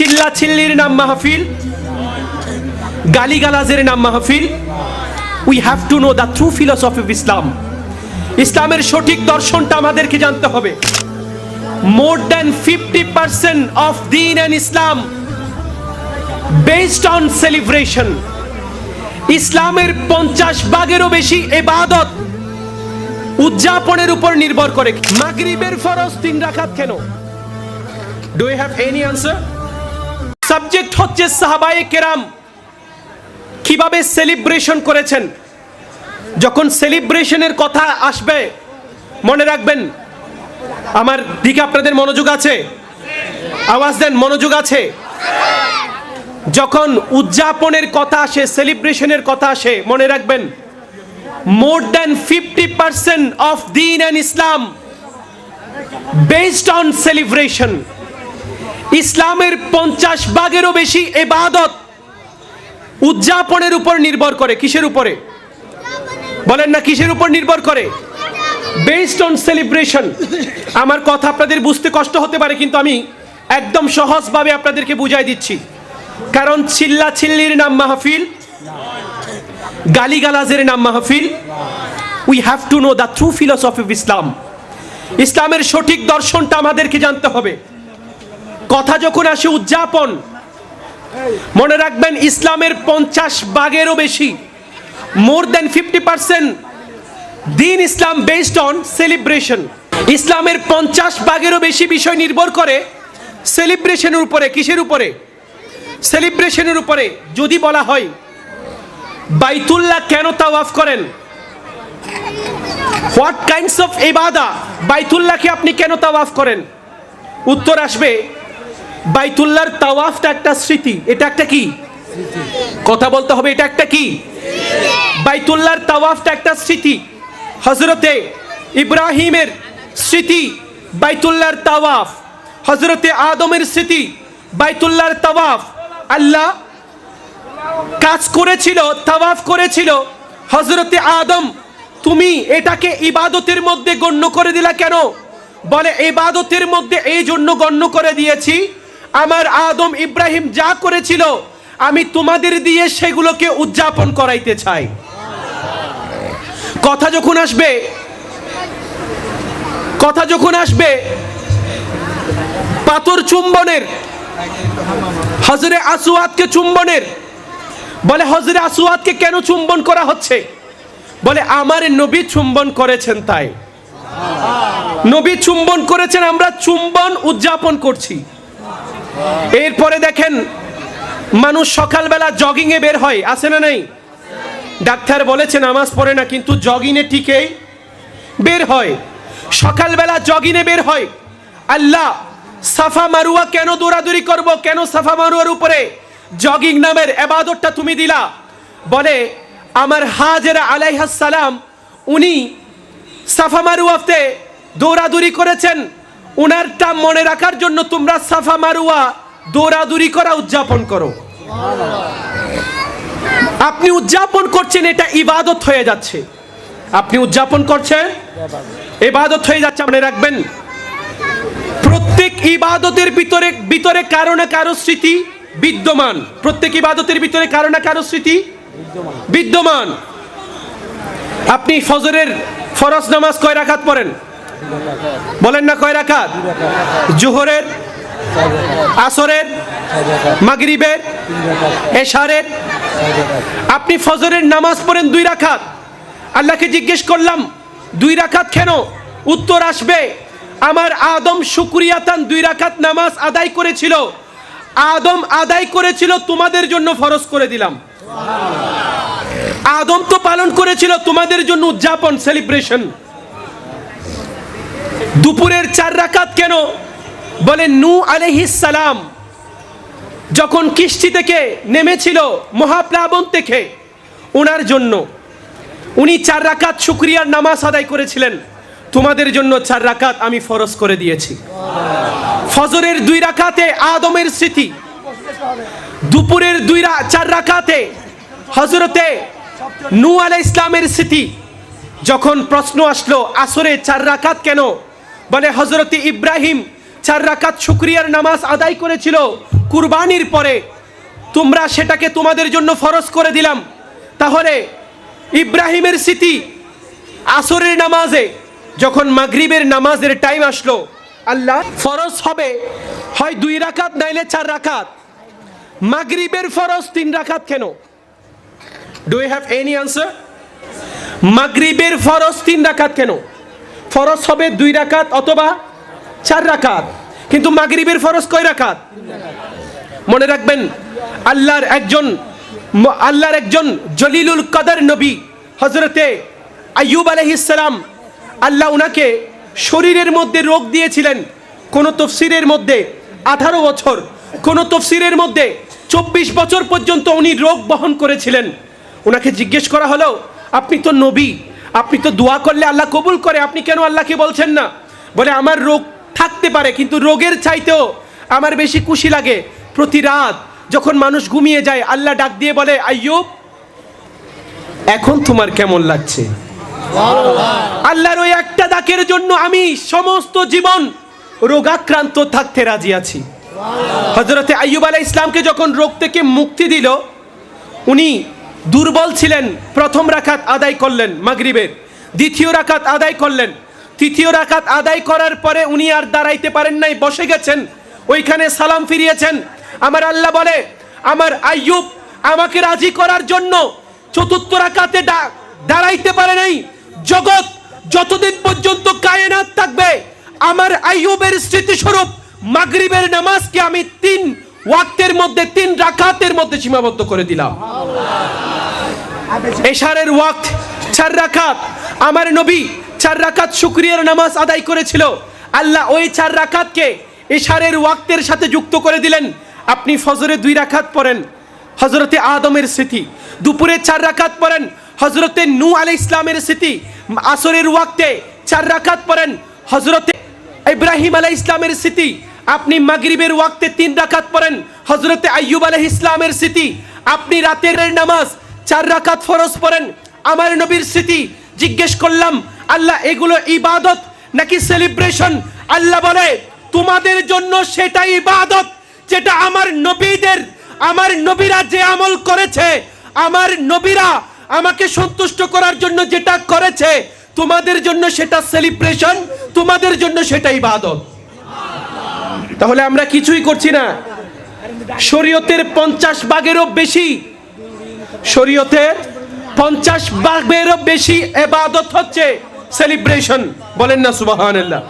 চিল্লা চিল্লির নাম মাহফিল, গালিগালাজের নাম মাহফিল। We have to know the true philosophy of Islam. ইসলামের সঠিক দর্শনটা আমাদেরকে জানতে হবে। মোর দ্যান 50% অফ দিন and Islam based on celebration. ইসলামের 50 ভাগেরও বেশি ইবাদত উদযাপনের উপর নির্ভর করে। মাগরিবের ফরজ 3 রাকাত কেন? Do you have any answer? Subject হচ্ছে সাহাবায়ে কেরাম কিভাবে সেলিব্রেশন করেছেন। যখন সেলিব্রেশনের কথা আসবে মনে রাখবেন, আমার দিকে আপনাদের মনোযোগ আছে? আওয়াজ দেন, মনোযোগ আছে? যখন উদযাপনের কথা আসে, সেলিব্রেশনের কথা আসে, মনে রাখবেন মোর দ্যান 50% অফ দিন and Islam based on celebration. ইসলামের 50 ভাগেরও বেশি ইবাদত উদযাপনের উপর নির্ভর করে। কিসের উপরে বলেন না? কিসের উপর নির্ভর করে? Based on celebration. আমার কথা আপনাদের বুঝতে কষ্ট হতে পারে, কিন্তু আমি একদম সহজভাবে আপনাদেরকে বুঝাই দিচ্ছি। কারণ চিল্লা চিল্লির নাম মাহফিল, গালিগালাজের নাম মাহফিল। We have to know the true philosophy of Islam. ইসলামের সঠিক দর্শনটা আমাদেরকে জানতে হবে। কথা যখন আসে উদযাপন, মনে রাখবেন ইসলামের 50 ভাগেরও বেশি, মোর দ্যান 50% দিন ইসলাম বেসড অন সেলিব্রেশন। ইসলামের 50 ভাগেরও বেশি বিষয় নির্ভর করে সেলিব্রেশনের উপরে। কিসের উপরে? সেলিব্রেশনের উপরে। যদি বলা হয় বাইতুল্লাহ কেন তাওয়াফ করেন, হোয়াট কাইন্ডস অফ ইবাদা, বাইতুল্লাহকে আপনি কেন তাওয়াফ করেন, উত্তর আসবে বাইতুল্লাহর তাওয়াফটা একটা স্মৃতি। এটা একটা কি? কথা বলতে হবে, এটা একটা কি? বাইতুল্লাহর তাওয়াফটা একটা স্মৃতি। হযরতে ইব্রাহিমের স্মৃতি বাইতুল্লাহর তাওয়াফ, হযরতে আদমের স্মৃতি বাইতুল্লাহর তাওয়াফ। আল্লাহ কাজ করেছিল, তাওয়াফ করেছিল। হযরতে আদম, তুমি এটাকে ইবাদতের মধ্যে গণ্য করে দিলা কেন? বলে ইবাদতের মধ্যে এই জন্য গণ্য করে দিয়েছি, আমার আদম ইব্রাহিম যা করেছিল আমি তোমাদের দিয়ে সেগুলোকে উদযাপন করাইতে চাই। কথা যখন আসবে পাথর চুম্বনের, হযরতে আসওয়াদকে চুম্বনের, বলে হযরতে আসওয়াদকে কেন চুম্বন করা হচ্ছে? বলে আমার নবী চুম্বন করেছেন, তাই নবী চুম্বন করেছেন, আমরা চুম্বন উদযাপন করছি। এরপরে দেখেন মানুষ সকালবেলা জগিং এ বের হয়, আছে না নাই? ডাক্তার বলেছে নামাজ পড়ে না, কিন্তু জগিং এ ঠিকই বের হয়। সকালবেলা জগিং এ বের হয়। আল্লাহ সাফা মারুয়া কেন দৌড়াদৌড়ি করব, কেন সাফা মারুয়ার উপরে জগিং নামের ইবাদতটা তুমি দিলা? বলে আমার হাজেরা আলাইহিস সালাম উনি সাফা মারুয়াতে দৌড়াদৌড়ি করেছেন, উনারটা মনে রাখার জন্য তোমরা সাফা মারুয়া দৌড়াদৌড়ি করা উদযাপন করো। আপনি উদযাপন করছেন, এটা ইবাদত হয়ে যাচ্ছে। আপনি উদযাপন করছেন, ইবাদত হয়ে যাচ্ছে। মনে রাখবেন প্রত্যেক ইবাদতের ভিতরে কারো না কারো স্মৃতি বিদ্যমান। প্রত্যেক ইবাদতের ভিতরে কারো না কারো স্মৃতি বিদ্যমান। আপনি ফজরের ফরজ নামাজ কয় রাকাত পড়েন? বলেন না কয় রাকাত? জোহরের, আসরের, মাগরিবের, এশারের। আপনি ফজরের নামাজ পড়েন 2 রাকাত। আল্লাহকে জিজ্ঞেস করলাম 2 রাকাত কেন? উত্তর আসবে আমার আদম শুকরিয়াতান 2 রাকাত নামাজ আদায় করেছিল, আদম আদায় করেছিল, তোমাদের জন্য ফরজ করে দিলাম। আদম তো পালন করেছিল, তোমাদের জন্য উদযাপন, সেলিব্রেশন। দুপুরের 4 রাকাত কেন? বলে নূহ আলাইহিস সালাম যখন কিস্তি থেকে নেমেছিল, মহাপ্লাবন থেকে, ওনার জন্য উনি 4 রাকাত শুকরিয়ার নামাজ আদায় করেছিলেন। তোমাদের জন্য 4 রাকাত আমি ফরজ করে দিয়েছি। ফজরের 2 রাকাতে আদমের স্মৃতি, দুপুরের 4 রাকাতে হযরতে নূহ আলাইহিস সালামের স্মৃতি। যখন প্রশ্ন আসলো আসরে 4 রাকাত কেন? বলে হযরতে ইব্রাহিম 4 রাকাত শুকরিয়ার নামাজ আদায় করেছিল কুরবানির পরে, তোমরা সেটাকে তোমাদের জন্য ফরজ করে দিলাম। তাহলে ইব্রাহিমের স্মৃতি আসরের নামাজে যখন মাগরিবের নামাজের টাইম আসলো, আল্লাহ ফরজ হবে হয় 2 রাকাত নাইলে 4 রাকাত, মাগরিবের ফরজ 3 রাকাত কেন? Do you have any answer? মাগরিবের ফরজ 3 রাকাত কেন? ফরজ হবে 2 রাকাত অথবা 4 রাকাত, কিন্তু মাগরিবের ফরজ কয় রাকাত? মনে রাখবেন, আল্লাহর একজন জলিলুল কদর নবী হযরতে আইয়ুব আলাইহিস সালাম, আল্লাহ উনাকে শরীরের মধ্যে রোগ দিয়েছিলেন। কোন তফসিরের মধ্যে 18 বছর, কোন তফসিরের মধ্যে 24 বছর পর্যন্ত উনি রোগ বহন করেছিলেন। উনাকে জিজ্ঞেস করা হলো, আপনি তো নবী, আপনি তো দোয়া করলে আল্লাহ কবুল করে, আপনি কেন আল্লাহকে বলছেন না? বলে, আমার রোগ থাকতে পারে, কিন্তু রোগের চাইতেও আমার বেশি খুশি লাগে প্রতি রাত যখন মানুষ ঘুমিয়ে যায়, আল্লাহ ডাক দিয়ে বলে, আইয়ুব এখন তোমার কেমন লাগছে? আল্লাহর ওই একটা ডাকের জন্য আমি সমস্ত জীবন রোগাক্রান্ত থাকতে রাজি আছি। হযরতে আইয়ুব আলাইহিস সালামকে যখন রোগ থেকে মুক্তি দিল, উনি দুর্বল ছিলেন, প্রথম রাকাত আদায় করলেন মাগরিবের, দ্বিতীয় রাকাত আদায় করলেন, তৃতীয় রাকাত আদায় করার পরে উনি আর দাঁড়াইতে পারেন নাই, বসে গেছেন, ওইখানে সালাম ফিরিয়েছেন। আমার আল্লাহ বলে, আমার আইয়ুব আমাকে রাজি করার জন্য চতুর্থ রাকাতে দাঁড়াইতে পারে নাই। জগৎ যতদিন পর্যন্ত কায়নাত থাকবে, আমার আইয়ুবের স্মৃতিস্বরূপ মাগরিবের নামাজকে আমি 3 ওয়াক্তের মধ্যে 3 রাকাতের মধ্যে সীমাবদ্ধ করে দিলাম। এশারের ওয়াক্ত 4 রাকাত, আমার নবী 4 রাকাত শুকরিয়ার নামাজ আদায় করেছিল। আল্লাহ ওই 4 রাকাতকে এশারের ওয়াক্তের সাথে যুক্ত করে দিলেন। আপনি ফজরে 2 রাকাত পড়েন, হযরতে আদমের স্মৃতি। দুপুরে 4 রাকাত পড়েন, হযরতে নূহ আলাইহিস সালামের স্মৃতি। আসরের ওয়াক্তে 4 রাকাত পড়েন, হযরতে ইব্রাহিম আলাইহিস সালামের স্মৃতি। আপনি মাগরিবের ওয়াক্তে 3 রাকাত পড়েন, হযরতে আইয়ুব আলাইহিস সালামের স্মৃতি। আপনি রাতের নামাজ 4 রাকাত ফরজ পড়েন, আমার নবীর স্মৃতি। জিজ্ঞেস করলাম, আল্লাহ এগুলো ইবাদত নাকি সেলিব্রেশন? আল্লাহ বলে, তোমাদের জন্য সেটাই ইবাদত যেটা আমার নবীরা যে আমল করেছে, আমার নবীরা আমাকে সন্তুষ্ট করার জন্য যেটা করেছে, তোমাদের জন্য সেটা সেলিব্রেশন, তোমাদের জন্য সেটা ইবাদত। তাহলে আমরা কিছুই করছি না। শরীয়তের 50 ভাগেরও বেশি, শরীয়তের 50 ভাগেরও বেশি ইবাদত হচ্ছে সেলিব্রেশন। বলেন না সুবহানাল্লাহ।